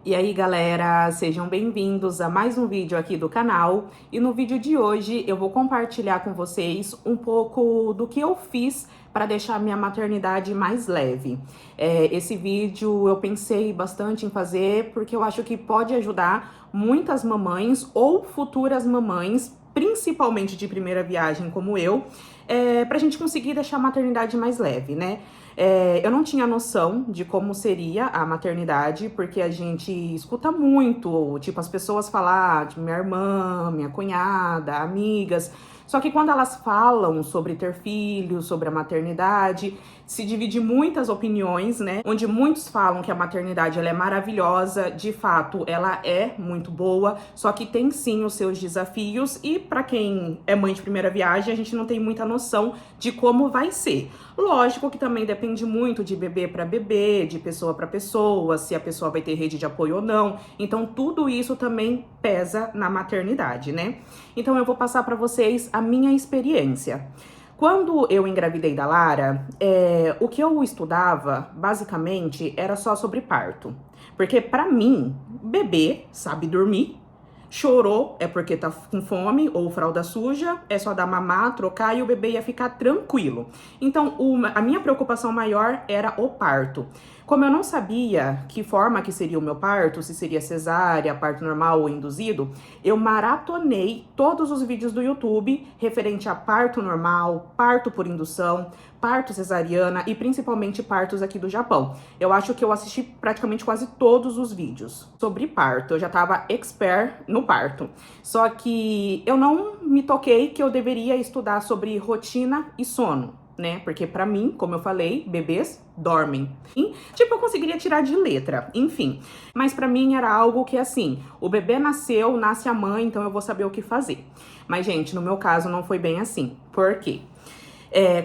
E aí galera, sejam bem-vindos a mais um vídeo aqui do canal. E no vídeo de hoje eu vou compartilhar com vocês um pouco do que eu fiz para deixar minha maternidade mais leve. Esse vídeo eu pensei bastante em fazer porque eu acho que pode ajudar muitas mamães ou futuras mamães, principalmente de primeira viagem como eu, pra gente conseguir deixar a maternidade mais leve, né? Eu não tinha noção de como seria a maternidade, porque a gente escuta muito, tipo, as pessoas falar de minha irmã, minha cunhada, amigas. Só que quando elas falam sobre ter filhos, sobre a maternidade, se divide muitas opiniões, né? Onde muitos falam que a maternidade ela é maravilhosa, de fato ela é muito boa, só que tem sim os seus desafios e para quem é mãe de primeira viagem, a gente não tem muita noção de como vai ser. Lógico que também depende muito de bebê para bebê, de pessoa para pessoa, se a pessoa vai ter rede de apoio ou não. Então tudo isso também pesa na maternidade, né? Então eu vou passar para vocês a minha experiência. Quando eu engravidei da Lara, o que eu estudava, basicamente, era só sobre parto. Porque, pra mim, bebê sabe dormir, chorou é porque tá com fome ou fralda suja, é só dar mamar, trocar e o bebê ia ficar tranquilo. Então, a minha preocupação maior era o parto. Como eu não sabia que forma que seria o meu parto, se seria cesárea, parto normal ou induzido, eu maratonei todos os vídeos do YouTube referente a parto normal, parto por indução, parto cesariana e principalmente partos aqui do Japão. Eu acho que eu assisti praticamente quase todos os vídeos sobre parto. Eu já tava expert no parto. Só que eu não me toquei que eu deveria estudar sobre rotina e sono, né? Porque pra mim, como eu falei, bebês dormem. E, tipo, eu conseguiria tirar de letra, enfim. Mas pra mim era algo que, assim, o bebê nasceu, nasce a mãe, então eu vou saber o que fazer. Mas, gente, no meu caso não foi bem assim. Por quê?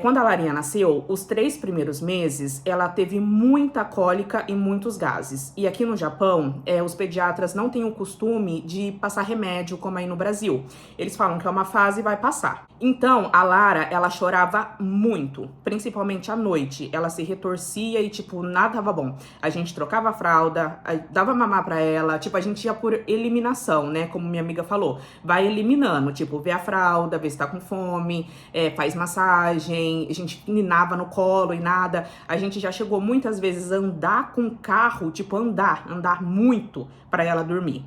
Quando a Larinha nasceu, os 3 primeiros meses, ela teve muita cólica e muitos gases. E aqui no Japão, os pediatras não têm o costume de passar remédio, como aí no Brasil. Eles falam que é uma fase e vai passar. Então, a Lara, ela chorava muito, principalmente à noite. Ela se retorcia e, tipo, nada tava bom. A gente trocava a fralda, dava mamar pra ela, tipo, a gente ia por eliminação, né? Como minha amiga falou. Vai eliminando, tipo, vê a fralda, vê se tá com fome, faz massagem, a gente ninava no colo e nada. A gente já chegou muitas vezes a andar com o carro, tipo, andar muito pra ela dormir.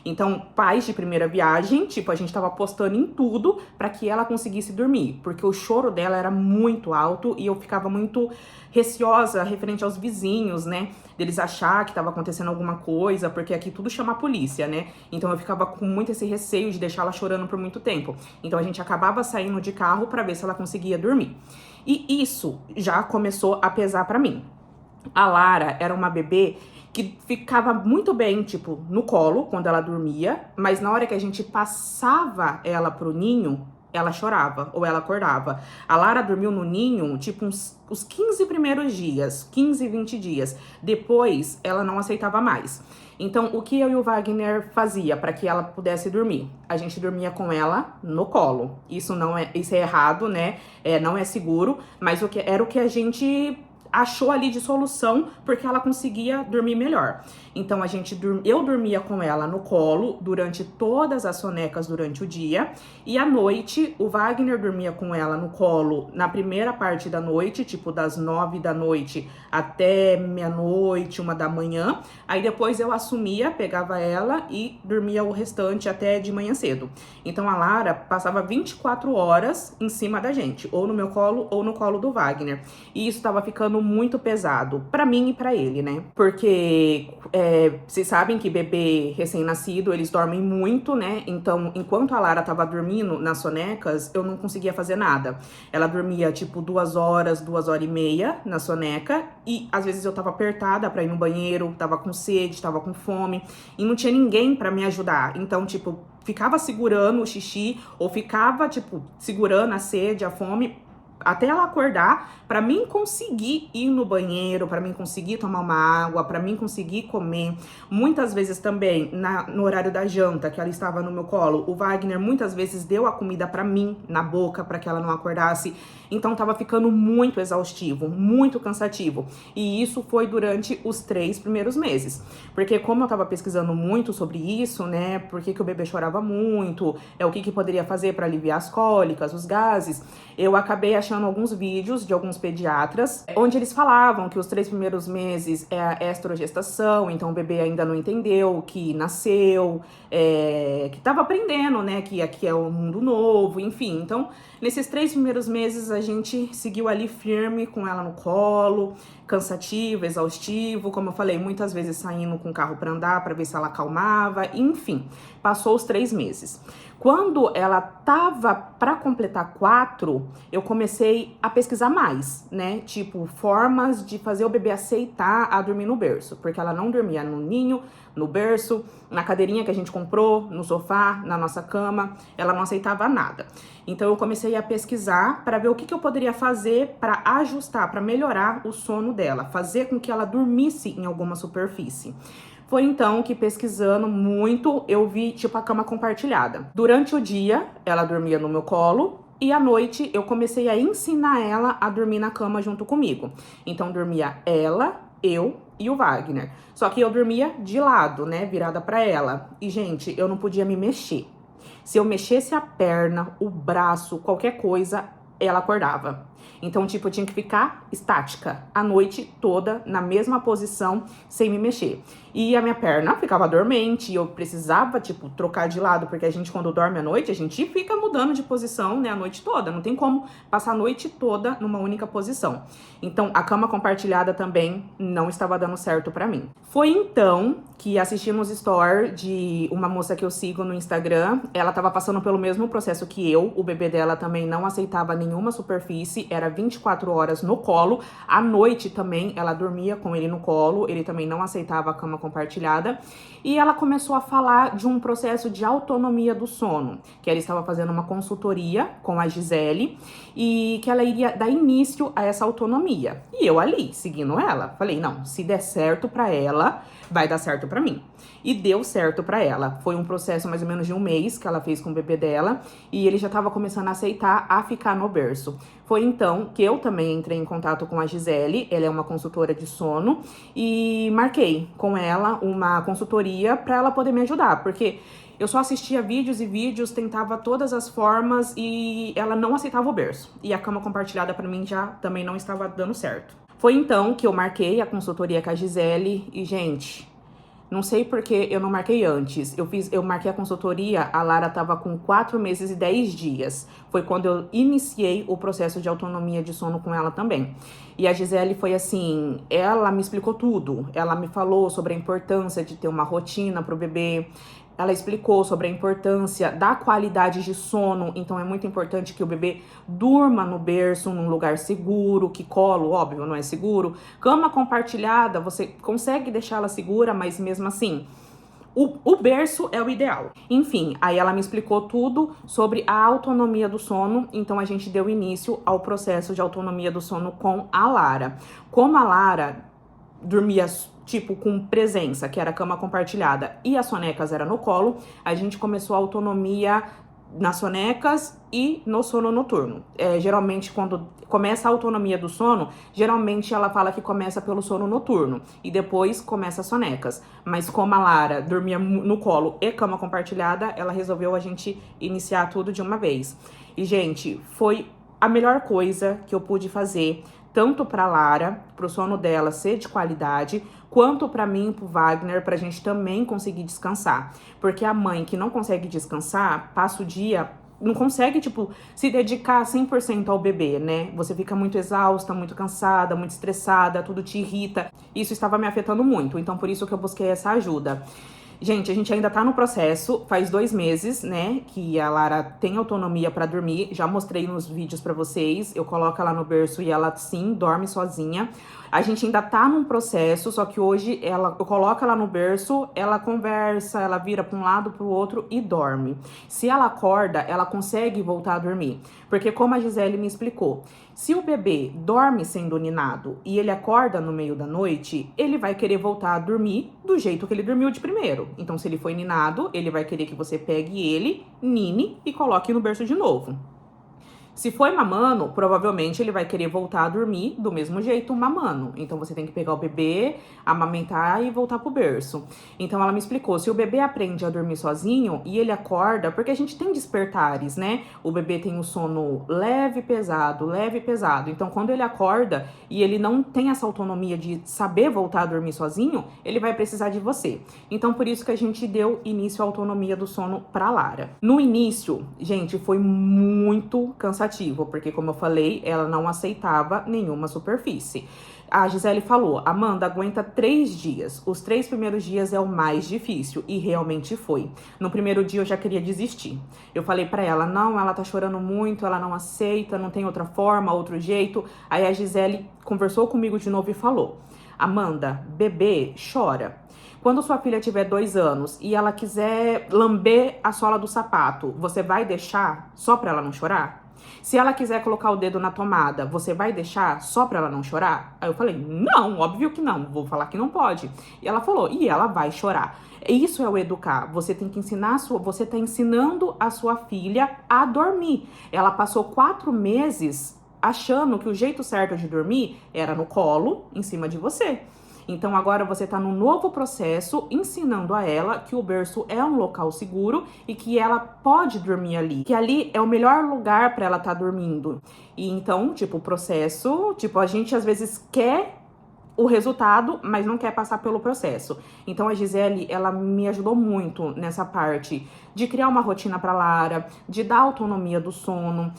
Então, pais de primeira viagem, tipo, a gente tava apostando em tudo pra que ela conseguisse dormir, porque o choro dela era muito alto e eu ficava muito receosa referente aos vizinhos, né? Deles achar que tava acontecendo alguma coisa, porque aqui tudo chama a polícia, né? Então eu ficava com muito esse receio de deixar ela chorando por muito tempo. Então a gente acabava saindo de carro pra ver se ela conseguia dormir. E isso já começou a pesar pra mim. A Lara era uma bebê que ficava muito bem, tipo, no colo, quando ela dormia, mas na hora que a gente passava ela pro ninho, ela chorava ou ela acordava. A Lara dormiu no ninho, tipo, os 15 primeiros dias, 15, 20 dias. Depois, ela não aceitava mais. Então, o que eu e o Wagner fazia para que ela pudesse dormir? A gente dormia com ela no colo. Isso é errado, né? Não é seguro, mas era o que a gente achou ali de solução, porque ela conseguia dormir melhor. Então eu dormia com ela no colo durante todas as sonecas durante o dia, e à noite o Wagner dormia com ela no colo na primeira parte da noite, tipo das 9 da noite até meia-noite, 1 da manhã. Aí depois eu assumia, pegava ela e dormia o restante até de manhã cedo. Então a Lara passava 24 horas em cima da gente, ou no meu colo ou no colo do Wagner. E isso tava ficando muito pesado pra mim e pra ele, né? Porque vocês sabem que bebê recém-nascido, eles dormem muito, né? Então, enquanto a Lara tava dormindo nas sonecas, eu não conseguia fazer nada. Ela dormia, tipo, 2 horas, 2 horas e meia na soneca. E, às vezes, eu tava apertada pra ir no banheiro, tava com sede, tava com fome. E não tinha ninguém pra me ajudar. Então, tipo, ficava segurando o xixi ou ficava, tipo, segurando a sede, a fome, até ela acordar, para mim conseguir ir no banheiro, para mim conseguir tomar uma água, para mim conseguir comer. Muitas vezes também, no horário da janta, que ela estava no meu colo, o Wagner muitas vezes deu a comida para mim na boca, para que ela não acordasse. Então tava ficando muito exaustivo, muito cansativo. E isso foi durante os 3 primeiros meses. Porque como eu tava pesquisando muito sobre isso, né, por que o bebê chorava muito, o que poderia fazer para aliviar as cólicas, os gases, eu acabei achando alguns vídeos de alguns pediatras, onde eles falavam que os 3 primeiros meses é a estrogestação, então o bebê ainda não entendeu que nasceu, que tava aprendendo, né, que aqui é um mundo novo, enfim. Então, nesses 3 primeiros meses, a gente seguiu ali firme com ela no colo, cansativo, exaustivo, como eu falei, muitas vezes saindo com o carro para andar, para ver se ela acalmava, enfim, passou os 3 meses. Quando ela tava para completar 4, eu comecei a pesquisar mais, né? Tipo, formas de fazer o bebê aceitar a dormir no berço, porque ela não dormia no ninho, no berço, na cadeirinha que a gente comprou, no sofá, na nossa cama, ela não aceitava nada. Então eu comecei a pesquisar para ver o que eu poderia fazer para ajustar, para melhorar o sono dela, fazer com que ela dormisse em alguma superfície. Foi então que, pesquisando muito, eu vi tipo a cama compartilhada. Durante o dia, ela dormia no meu colo, e à noite eu comecei a ensinar ela a dormir na cama junto comigo. Então dormia ela, eu e o Wagner. Só que eu dormia de lado, né, virada para ela. E gente, eu não podia me mexer. Se eu mexesse a perna, o braço, qualquer coisa, ela acordava. Então, tipo, eu tinha que ficar estática a noite toda, na mesma posição, sem me mexer. E a minha perna ficava dormente, e eu precisava, tipo, trocar de lado, porque a gente, quando dorme à noite, a gente fica mudando de posição, né, a noite toda. Não tem como passar a noite toda numa única posição. Então, a cama compartilhada também não estava dando certo pra mim. Foi então que, assistindo os stories de uma moça que eu sigo no Instagram, ela tava passando pelo mesmo processo que eu, o bebê dela também não aceitava nenhuma superfície, era 24 horas no colo, à noite também ela dormia com ele no colo, ele também não aceitava a cama compartilhada, e ela começou a falar de um processo de autonomia do sono, que ela estava fazendo uma consultoria com a Gisele, e que ela iria dar início a essa autonomia. E eu ali, seguindo ela, falei, não, se der certo pra ela, vai dar certo pra mim. E deu certo pra ela. Foi um processo mais ou menos de 1 mês que ela fez com o bebê dela, e ele já tava começando a aceitar a ficar no berço. Foi então que eu também entrei em contato com a Gisele, ela é uma consultora de sono, e marquei com ela uma consultoria pra ela poder me ajudar, porque eu só assistia vídeos e vídeos, tentava todas as formas e ela não aceitava o berço. E a cama compartilhada pra mim já também não estava dando certo. Foi então que eu marquei a consultoria com a Gisele e, gente, não sei porque eu não marquei antes. Eu marquei a consultoria, a Lara tava com 4 meses e 10 dias. Foi quando eu iniciei o processo de autonomia de sono com ela também. E a Gisele foi assim, ela me explicou tudo. Ela me falou sobre a importância de ter uma rotina pro bebê. Ela explicou sobre a importância da qualidade de sono, então é muito importante que o bebê durma no berço, num lugar seguro, que colo, óbvio, não é seguro. Cama compartilhada, você consegue deixá-la segura, mas mesmo assim, o berço é o ideal. Enfim, aí ela me explicou tudo sobre a autonomia do sono, então a gente deu início ao processo de autonomia do sono com a Lara. Como a Lara dormia tipo com presença, que era cama compartilhada, e as sonecas era no colo, a gente começou a autonomia nas sonecas e no sono noturno. Geralmente, quando começa a autonomia do sono, geralmente ela fala que começa pelo sono noturno e depois começa as sonecas. Mas como a Lara dormia no colo e cama compartilhada, ela resolveu a gente iniciar tudo de uma vez. E, gente, foi a melhor coisa que eu pude fazer, tanto pra Lara, pro sono dela ser de qualidade, quanto pra mim e pro Wagner, pra gente também conseguir descansar. Porque a mãe que não consegue descansar, passa o dia, não consegue, tipo, se dedicar 100% ao bebê, né? Você fica muito exausta, muito cansada, muito estressada, tudo te irrita. Isso estava me afetando muito, então por isso que eu busquei essa ajuda. Gente, a gente ainda tá no processo, faz 2 meses, né, que a Lara tem autonomia pra dormir. Já mostrei nos vídeos pra vocês, eu coloco ela no berço e ela, sim, dorme sozinha. A gente ainda tá num processo, só que hoje eu coloco ela no berço, ela conversa, ela vira para um lado, para o outro e dorme. Se ela acorda, ela consegue voltar a dormir. Porque como a Gisele me explicou, se o bebê dorme sendo ninado e ele acorda no meio da noite, ele vai querer voltar a dormir do jeito que ele dormiu de primeiro. Então, se ele foi ninado, ele vai querer que você pegue ele, nine e coloque no berço de novo. Se foi mamando, provavelmente ele vai querer voltar a dormir do mesmo jeito mamando. Então você tem que pegar o bebê, amamentar e voltar pro berço. Então ela me explicou, se o bebê aprende a dormir sozinho e ele acorda, porque a gente tem despertares, né? O bebê tem o sono leve e pesado, leve e pesado. Então quando ele acorda e ele não tem essa autonomia de saber voltar a dormir sozinho, ele vai precisar de você. Então por isso que a gente deu início à autonomia do sono pra Lara. No início, gente, foi muito cansativo, porque como eu falei, ela não aceitava nenhuma superfície. A Gisele falou, Amanda, aguenta 3 dias. Os 3 primeiros dias é o mais difícil, e realmente foi. No primeiro dia eu já queria desistir. Eu falei pra ela, não, ela tá chorando muito, ela não aceita, não tem outra forma, outro jeito. Aí a Gisele conversou comigo de novo e falou, Amanda, bebê chora. Quando sua filha tiver 2 anos e ela quiser lamber a sola do sapato, você vai deixar só pra ela não chorar? Se ela quiser colocar o dedo na tomada, você vai deixar só pra ela não chorar? Aí eu falei, não, óbvio que não, vou falar que não pode. E ela falou, e ela vai chorar. Isso é o educar, você tem que ensinar, você tá ensinando a sua filha a dormir. Ela passou 4 meses achando que o jeito certo de dormir era no colo, em cima de você. Então agora você tá num novo processo ensinando a ela que o berço é um local seguro e que ela pode dormir ali, que ali é o melhor lugar para ela estar dormindo. E então, tipo, o processo, tipo, a gente às vezes quer o resultado, mas não quer passar pelo processo. Então a Gisele, ela me ajudou muito nessa parte de criar uma rotina para Lara, de dar autonomia do sono,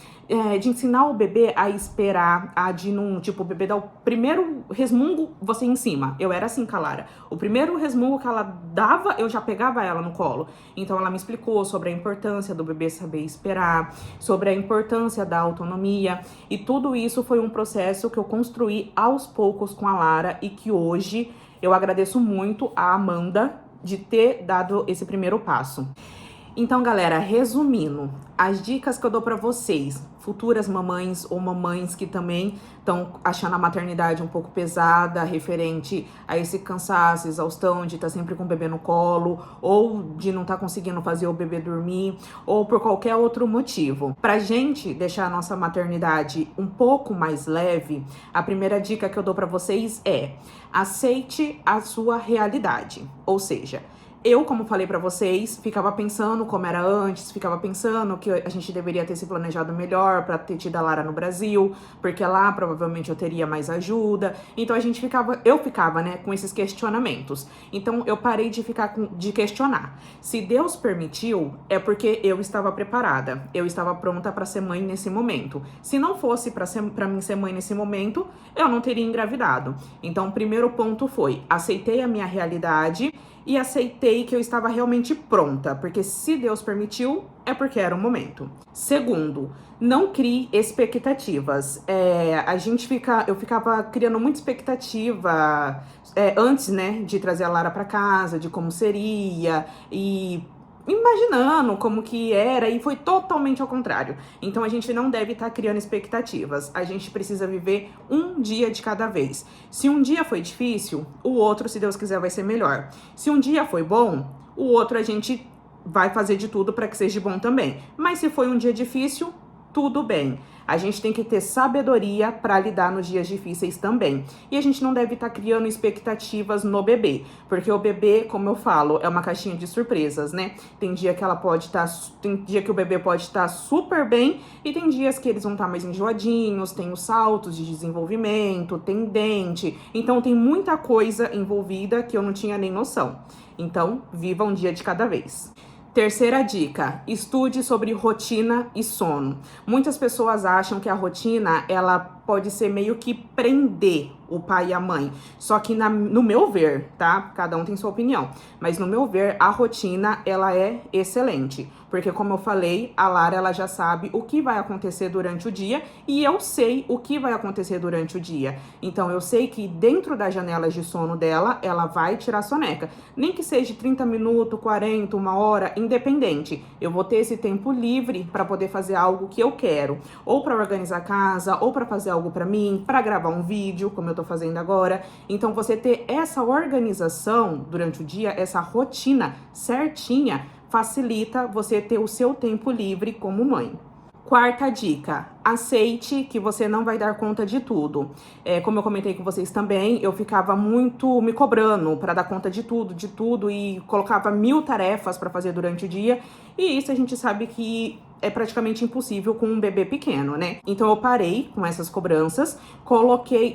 de ensinar o bebê a esperar, de não, tipo, o bebê dá o primeiro resmungo, você em cima. Eu era assim com a Lara. O primeiro resmungo que ela dava, eu já pegava ela no colo. Então ela me explicou sobre a importância do bebê saber esperar, sobre a importância da autonomia, e tudo isso foi um processo que eu construí aos poucos com a Lara e que hoje eu agradeço muito a Amanda de ter dado esse primeiro passo. Então, galera, resumindo, as dicas que eu dou pra vocês, futuras mamães ou mamães que também estão achando a maternidade um pouco pesada, referente a esse cansaço, exaustão de estar sempre com o bebê no colo, ou de não estar conseguindo fazer o bebê dormir, ou por qualquer outro motivo. Pra gente deixar a nossa maternidade um pouco mais leve, a primeira dica que eu dou pra vocês é: aceite a sua realidade. Ou seja, eu, como falei pra vocês, ficava pensando como era antes, ficava pensando que a gente deveria ter se planejado melhor pra ter tido a Lara no Brasil, porque lá provavelmente eu teria mais ajuda. Então eu ficava, né, com esses questionamentos. Então eu parei de questionar. Se Deus permitiu, é porque eu estava preparada, eu estava pronta pra ser mãe nesse momento. Se não fosse pra mim ser mãe nesse momento, eu não teria engravidado. Então o primeiro ponto foi, aceitei a minha realidade e aceitei que eu estava realmente pronta, porque se Deus permitiu, é porque era o momento. Segundo, não crie expectativas. Eu ficava criando muita expectativa antes, né, de trazer a Lara para casa, de como seria, e imaginando como que era, e foi totalmente ao contrário. Então a gente não deve estar criando expectativas, a gente precisa viver um dia de cada vez. Se um dia foi difícil, o outro, se Deus quiser, vai ser melhor. Se um dia foi bom, o outro a gente vai fazer de tudo para que seja bom também. Mas se foi um dia difícil, tudo bem. A gente tem que ter sabedoria para lidar nos dias difíceis também. E a gente não deve estar criando expectativas no bebê, porque o bebê, como eu falo, é uma caixinha de surpresas, né? Tem dia que tem dia que o bebê pode estar super bem e tem dias que eles vão estar mais enjoadinhos, tem os saltos de desenvolvimento, tem dente. Então tem muita coisa envolvida que eu não tinha nem noção. Então, viva um dia de cada vez. Terceira dica, estude sobre rotina e sono. Muitas pessoas acham que a rotina, ela pode ser meio que prender o pai e a mãe. Só que no meu ver, tá? Cada um tem sua opinião. Mas no meu ver, a rotina, ela é excelente. Porque como eu falei, a Lara, ela já sabe o que vai acontecer durante o dia e eu sei o que vai acontecer durante o dia. Então eu sei que dentro das janelas de sono dela, ela vai tirar soneca. Nem que seja 30 minutos, 40, 1 hora, independente. Eu vou ter esse tempo livre para poder fazer algo que eu quero. Ou para organizar a casa, ou para fazer algo para mim, para gravar um vídeo, como eu tô fazendo agora. Então você ter essa organização durante o dia, essa rotina certinha, facilita você ter o seu tempo livre como mãe. Quarta dica, aceite que você não vai dar conta de tudo. Como eu comentei com vocês também, eu ficava muito me cobrando para dar conta de tudo e colocava 1000 tarefas para fazer durante o dia. E isso a gente sabe que é praticamente impossível com um bebê pequeno, né? Então eu parei com essas cobranças,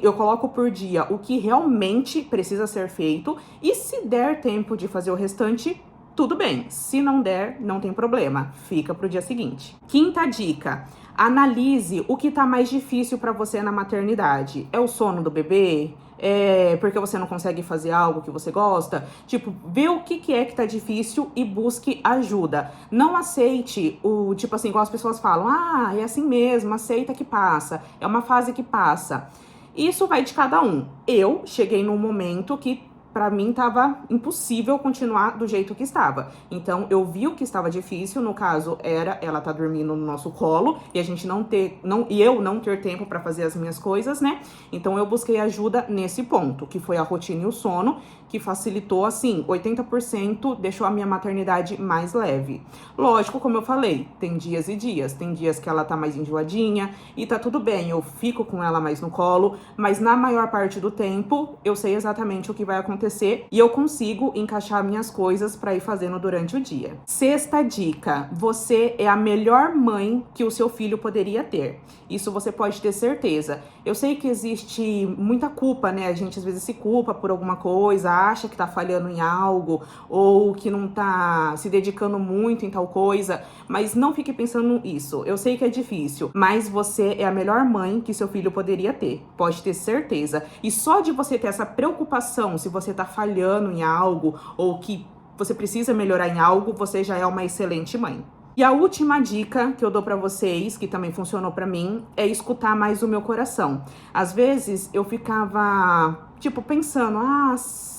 eu coloco por dia o que realmente precisa ser feito e se der tempo de fazer o restante, tudo bem, se não der, não tem problema, fica pro dia seguinte. Quinta dica, analise o que tá mais difícil para você na maternidade. É o sono do bebê? É porque você não consegue fazer algo que você gosta? Tipo, vê o que é que tá difícil e busque ajuda. Não aceite tipo assim, igual as pessoas falam, é assim mesmo, aceita que passa, é uma fase que passa. Isso vai de cada um. Eu cheguei num momento que pra mim tava impossível continuar do jeito que estava. Então eu vi o que estava difícil, no caso era ela tá dormindo no nosso colo e a gente eu não ter tempo para fazer as minhas coisas, né? Então eu busquei ajuda nesse ponto, que foi a rotina e o sono, que facilitou assim, 80% deixou a minha maternidade mais leve. Lógico, como eu falei, tem dias e dias, tem dias que ela tá mais enjoadinha e tá tudo bem, eu fico com ela mais no colo, mas na maior parte do tempo eu sei exatamente o que vai acontecer e eu consigo encaixar minhas coisas para ir fazendo durante o dia. Sexta dica, você é a melhor mãe que o seu filho poderia ter. Isso você pode ter certeza. Eu sei que existe muita culpa, né? A gente às vezes se culpa por alguma coisa, acha que tá falhando em algo ou que não tá se dedicando muito em tal coisa, mas não fique pensando nisso. Eu sei que é difícil, mas você é a melhor mãe que seu filho poderia ter. Pode ter certeza. E só de você ter essa preocupação se você tá falhando em algo ou que você precisa melhorar em algo, você já é uma excelente mãe. E a última dica que eu dou pra vocês, que também funcionou pra mim, é escutar mais o meu coração. Às vezes eu ficava, tipo, pensando,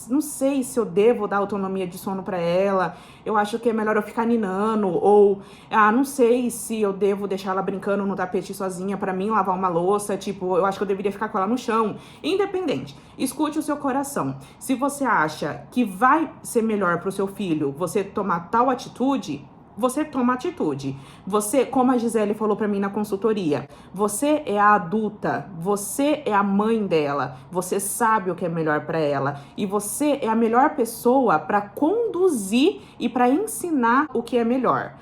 não sei se eu devo dar autonomia de sono pra ela, eu acho que é melhor eu ficar ninando, ou, não sei se eu devo deixar ela brincando no tapete sozinha pra mim lavar uma louça, tipo, eu acho que eu deveria ficar com ela no chão. Independente, escute o seu coração. Se você acha que vai ser melhor pro seu filho você tomar tal atitude, você toma atitude. Você, como a Gisele falou pra mim na consultoria, você é a adulta, você é a mãe dela, você sabe o que é melhor pra ela e você é a melhor pessoa pra conduzir e pra ensinar o que é melhor.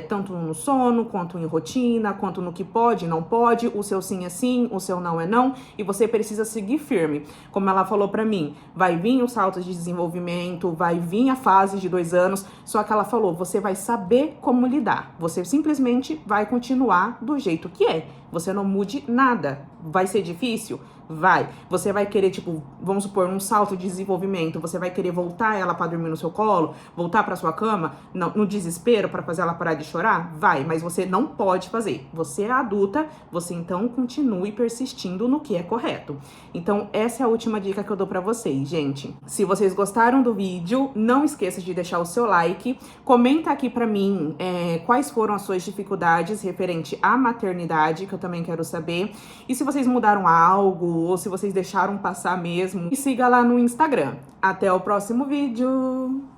Tanto no sono, quanto em rotina, quanto no que pode e não pode, o seu sim é sim, o seu não é não, e você precisa seguir firme. Como ela falou pra mim, vai vir os saltos de desenvolvimento, vai vir a fase de 2 anos, só que ela falou, você vai saber como lidar, você simplesmente vai continuar do jeito que é, você não mude nada. Vai ser difícil? Vai. Você vai querer, tipo, vamos supor, um salto de desenvolvimento, você vai querer voltar ela pra dormir no seu colo, voltar pra sua cama, no desespero pra fazer ela parar de chorar? Vai, mas você não pode fazer. Você é adulta, você então continue persistindo no que é correto. Então, essa é a última dica que eu dou pra vocês, gente. Se vocês gostaram do vídeo, não esqueça de deixar o seu like, comenta aqui pra mim quais foram as suas dificuldades referente à maternidade, que eu também quero saber. E se vocês mudaram algo, ou se vocês deixaram passar mesmo, me siga lá no Instagram. Até o próximo vídeo!